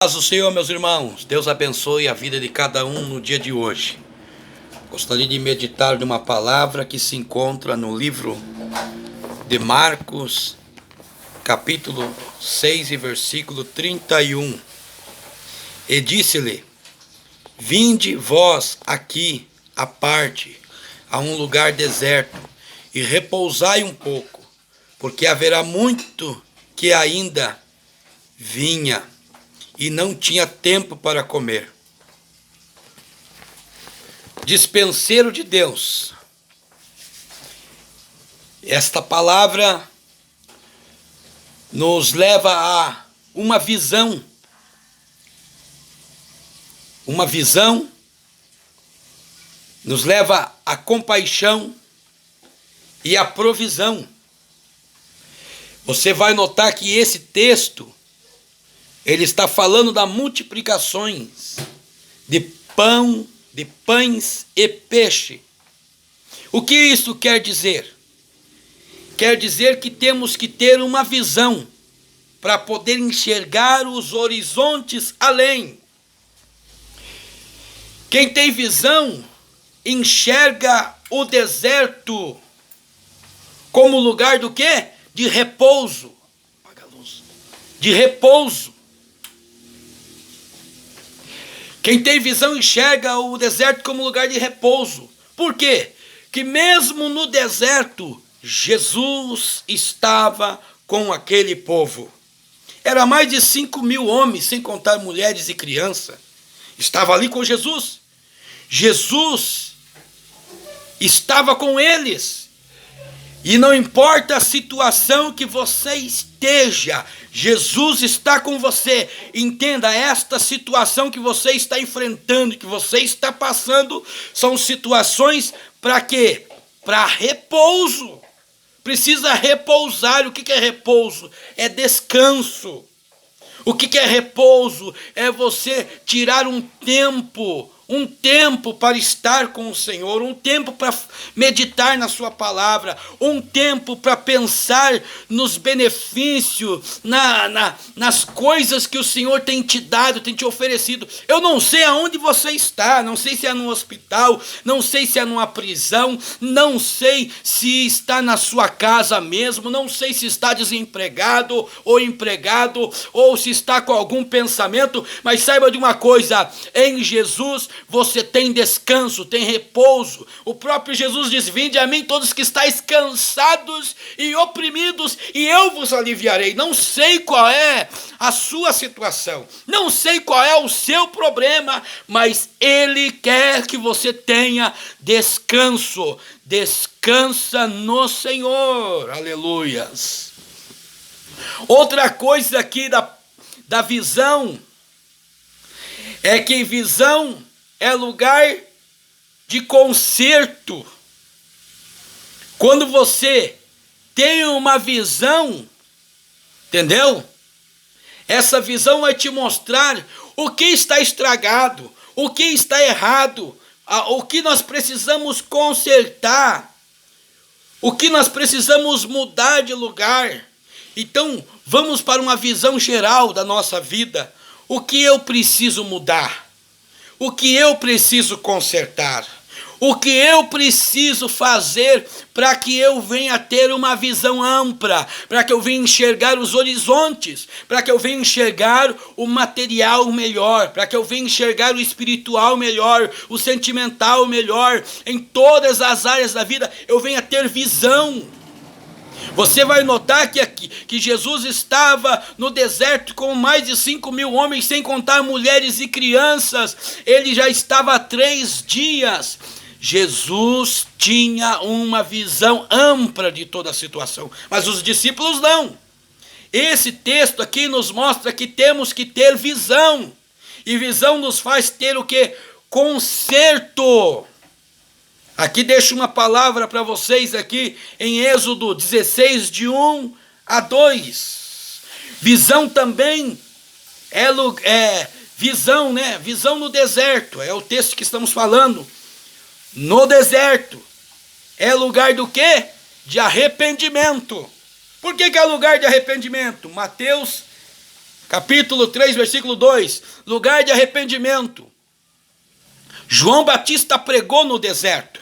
Paz do Senhor, meus irmãos. Deus abençoe a vida de cada um no dia de hoje. Gostaria de meditar de uma palavra que se encontra no livro de Marcos, capítulo 6 e versículo 31. E disse-lhe: Vinde vós aqui à parte, a um lugar deserto, e repousai um pouco, porque haverá muito que ainda vinha e não tinha tempo para comer. Dispenseiro de Deus. Esta palavra nos leva a uma visão. Uma visão nos leva à compaixão e à provisão. Você vai notar que esse texto ele está falando das multiplicações de pão, de pães e peixe. O que isso quer dizer? Quer dizer que temos que ter uma visão para poder enxergar os horizontes além. Quem tem visão enxerga o deserto como lugar do quê? De repouso. Apaga a luz. De repouso. Quem tem visão enxerga o deserto como lugar de repouso. Por quê? Que mesmo no deserto, Jesus estava com aquele povo. Era mais de 5.000 homens, sem contar mulheres e crianças. Estava ali com Jesus. Jesus estava com eles. E não importa a situação que você esteja, Jesus está com você. Entenda, esta situação que você está enfrentando, que você está passando, são situações para quê? Para repouso. Precisa repousar. O que é repouso? É descanso. O que é repouso? É você tirar um tempo para estar com o Senhor, um tempo para meditar na sua palavra, um tempo para pensar nos benefícios, nas coisas que o Senhor tem te dado, tem te oferecido. Eu não sei aonde você está, não sei se é num hospital, não sei se é numa prisão, não sei se está na sua casa mesmo, não sei se está desempregado ou empregado, ou se está com algum pensamento, mas saiba de uma coisa, em Jesus você tem descanso, tem repouso. O próprio Jesus diz: Vinde a mim todos que estáis cansados e oprimidos, e eu vos aliviarei. Não sei qual é a sua situação, não sei qual é o seu problema, mas Ele quer que você tenha descanso. Descansa no Senhor, aleluias. Outra coisa aqui da visão é que visão é lugar de conserto. Quando você tem uma visão, entendeu? Essa visão vai te mostrar o que está estragado, o que está errado, o que nós precisamos consertar, o que nós precisamos mudar de lugar. Então, vamos para uma visão geral da nossa vida. O que eu preciso mudar? O que eu preciso consertar? O que eu preciso fazer para que eu venha ter uma visão ampla, para que eu venha enxergar os horizontes, para que eu venha enxergar o material melhor, para que eu venha enxergar o espiritual melhor, o sentimental melhor, em todas as áreas da vida eu venha ter visão. Você vai notar que Jesus estava no deserto com mais de 5.000 homens, sem contar mulheres e crianças. Ele já estava há 3 dias. Jesus tinha uma visão ampla de toda a situação, mas os discípulos não. Esse texto aqui nos mostra que temos que ter visão. E visão nos faz ter o quê? Conserto. Aqui deixo uma palavra para vocês aqui em Êxodo 16, de 1 a 2. Visão também é visão, né? Visão no deserto, é o texto que estamos falando. No deserto é lugar do quê? De arrependimento. Por que é lugar de arrependimento? Mateus capítulo 3, versículo 2, lugar de arrependimento. João Batista pregou no deserto.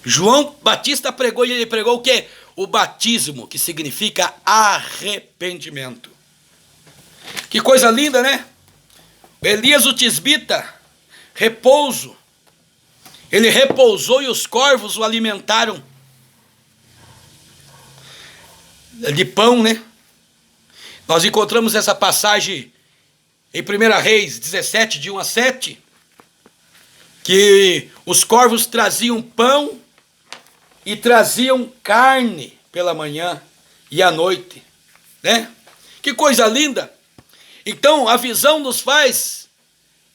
João Batista pregou, e ele pregou o quê? O batismo, que significa arrependimento. Que coisa linda, né? Elias o tisbita, repouso. Ele repousou e os corvos o alimentaram de pão, né? Nós encontramos essa passagem em 1 Reis 17, de 1 a 7, que os corvos traziam pão e traziam carne pela manhã e à noite, né? Que coisa linda! Então, a visão nos faz,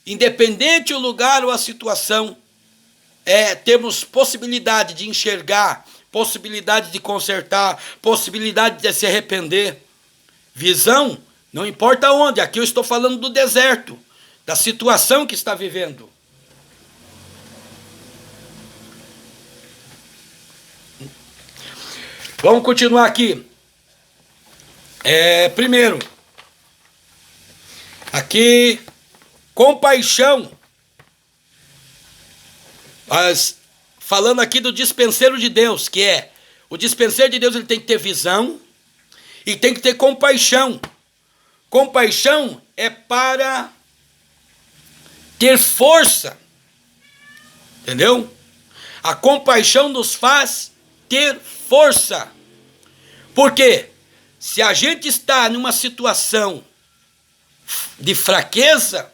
independente o lugar ou a situação, temos possibilidade de enxergar, possibilidade de consertar, possibilidade de se arrepender. Visão, não importa onde, aqui eu estou falando do deserto, da situação que está vivendo. Vamos continuar aqui. Primeiro, aqui, compaixão. Falando aqui do dispenseiro de Deus, que o dispenseiro de Deus, ele tem que ter visão e tem que ter compaixão. Compaixão é para ter força, entendeu? A compaixão nos faz ter força. Por quê? Se a gente está numa situação de fraqueza,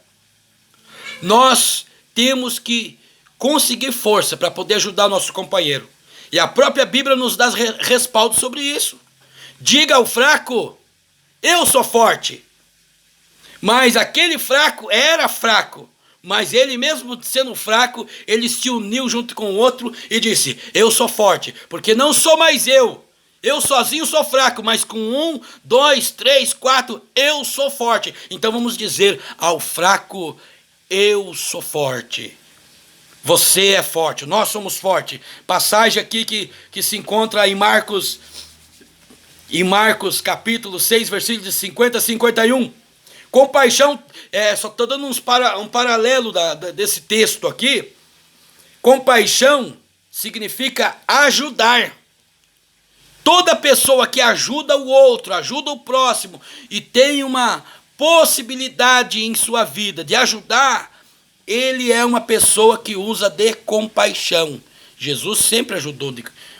nós temos que conseguir força para poder ajudar o nosso companheiro. E a própria Bíblia nos dá respaldo sobre isso. Diga ao fraco, eu sou forte. Mas aquele fraco era fraco, mas ele mesmo sendo fraco, ele se uniu junto com o outro e disse, eu sou forte, porque não sou mais eu sozinho sou fraco, mas com 1, 2, 3, 4, eu sou forte. Então vamos dizer ao fraco, eu sou forte. Você é forte, nós somos fortes. Passagem aqui que se encontra em Marcos capítulo 6, versículos de 50 a 51. Compaixão, só estou dando um paralelo desse texto aqui. Compaixão significa ajudar. Toda pessoa que ajuda o outro, ajuda o próximo e tem uma possibilidade em sua vida de ajudar, ele é uma pessoa que usa de compaixão. Jesus sempre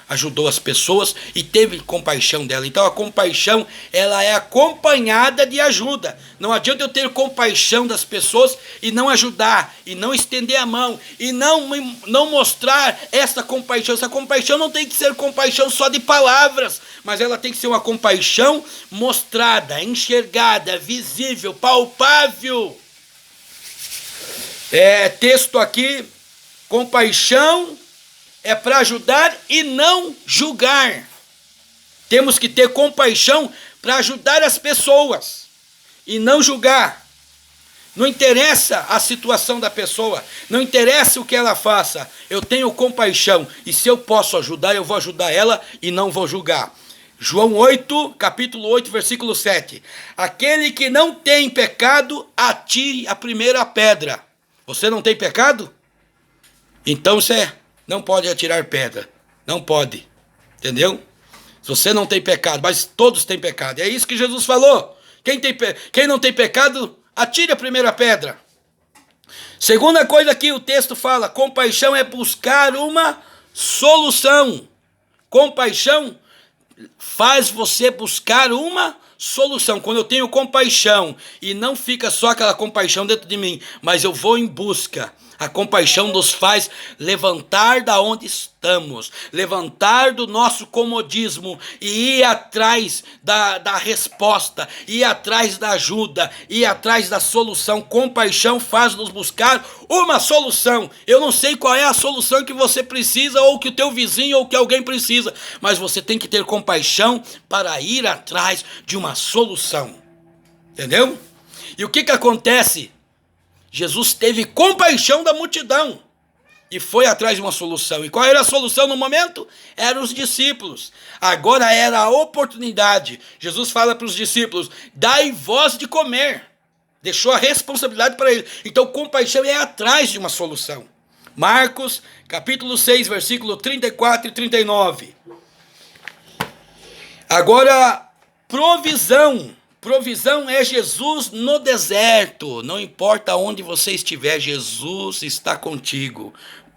ajudou as pessoas e teve compaixão dela. Então a compaixão, ela é acompanhada de ajuda. Não adianta eu ter compaixão das pessoas e não ajudar, e não estender a mão, e não mostrar essa compaixão. Essa compaixão não tem que ser compaixão só de palavras, mas ela tem que ser uma compaixão mostrada, enxergada, visível, palpável. Texto aqui, compaixão é para ajudar e não julgar. Temos que ter compaixão para ajudar as pessoas e não julgar. Não interessa a situação da pessoa, não interessa o que ela faça, eu tenho compaixão e se eu posso ajudar, eu vou ajudar ela e não vou julgar. João 8, capítulo 8, versículo 7. Aquele que não tem pecado, atire a primeira pedra. Você não tem pecado? Então você não pode atirar pedra. Não pode. Entendeu? Se você não tem pecado, mas todos têm pecado. É isso que Jesus falou. Quem não tem pecado, atire a primeira pedra. Segunda coisa que o texto fala, compaixão é buscar uma solução. Compaixão faz você buscar uma solução. Quando eu tenho compaixão e não fica só aquela compaixão dentro de mim, mas eu vou em busca. A compaixão nos faz levantar da onde estamos, levantar do nosso comodismo e ir atrás da resposta, ir atrás da ajuda, ir atrás da solução. Compaixão faz-nos buscar uma solução. Eu não sei qual é a solução que você precisa, ou que o teu vizinho, ou que alguém precisa, mas você tem que ter compaixão para ir atrás de uma solução. Entendeu? E o que acontece? Jesus teve compaixão da multidão. e foi atrás de uma solução. E qual era a solução no momento? Eram os discípulos. Agora era a oportunidade. Jesus fala para os discípulos: dai vós de comer. Deixou a responsabilidade para ele. Então, compaixão é atrás de uma solução. Marcos, capítulo 6, versículo 34 e 39. Agora, provisão. Provisão é Jesus no deserto. Não importa onde você estiver, Jesus está contigo.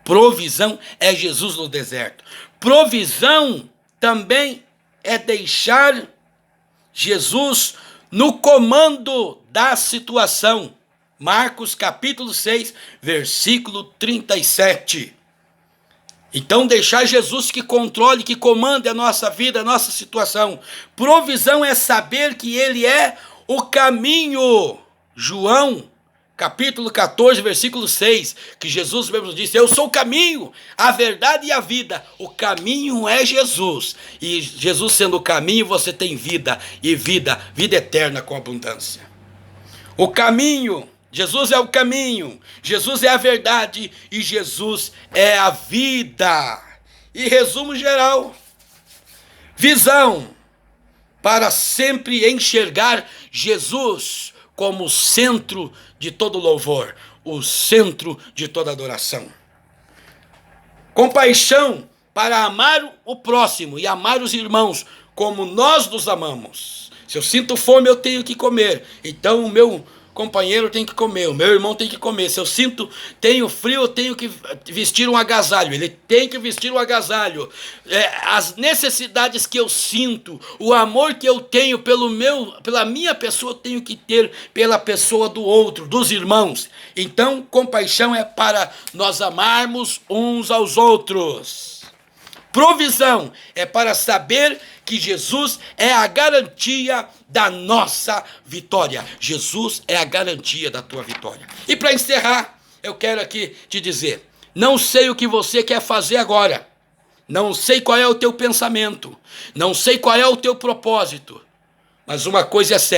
Provisão é Jesus no deserto. Provisão também é deixar Jesus no comando da situação. Marcos capítulo 6, versículo 37. Então deixar Jesus que controle, que comande a nossa vida, a nossa situação. Provisão é saber que Ele é o caminho. João capítulo 14, versículo 6, que Jesus mesmo disse: eu sou o caminho, a verdade e a vida. O caminho é Jesus. E Jesus sendo o caminho, você tem vida, e vida eterna com abundância. O caminho, Jesus é o caminho, Jesus é a verdade e Jesus é a vida. E resumo geral: visão, para sempre enxergar Jesus como o centro de todo louvor, o centro de toda adoração. Compaixão, para amar o próximo e amar os irmãos como nós nos amamos. Se eu sinto fome, eu tenho que comer. Então o meu companheiro tem que comer, o meu irmão tem que comer. Se eu tenho frio, eu tenho que vestir um agasalho, ele tem que vestir um agasalho. As necessidades que eu sinto, o amor que eu tenho pela minha pessoa, eu tenho que ter pela pessoa do outro, dos irmãos. Então, compaixão é para nós amarmos uns aos outros. Provisão é para saber que Jesus é a garantia da nossa vitória. Jesus é a garantia da tua vitória. E para encerrar, eu quero aqui te dizer: não sei o que você quer fazer agora. Não sei qual é o teu pensamento. Não sei qual é o teu propósito. Mas uma coisa é certa.